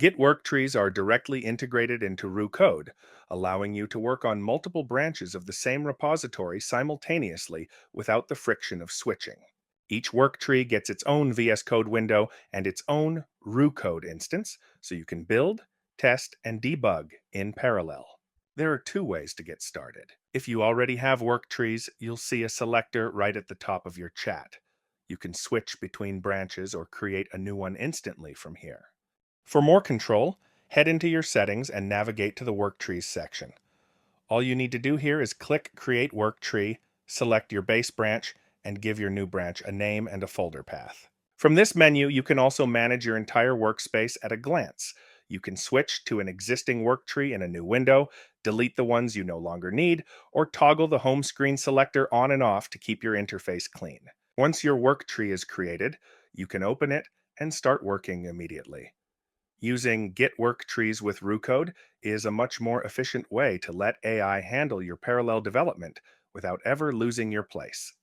Git Worktrees are directly integrated into Roo Code, allowing you to work on multiple branches of the same repository simultaneously without the friction of switching. Each worktree gets its own VS Code window and its own Roo Code instance, so you can build, test, and debug in parallel. There are two ways to get started. If you already have worktrees, you'll see a selector right at the top of your chat. You can switch between branches or create a new one instantly from here. For more control, head into your settings and navigate to the Worktrees section. All you need to do here is click Create Worktree, select your base branch, and give your new branch a name and a folder path. From this menu, you can also manage your entire workspace at a glance. You can switch to an existing worktree in a new window, delete the ones you no longer need, or toggle the home screen selector on and off to keep your interface clean. Once your worktree is created, you can open it and start working immediately. Using Git Worktrees with Roo Code is a much more efficient way to let AI handle your parallel development without ever losing your place.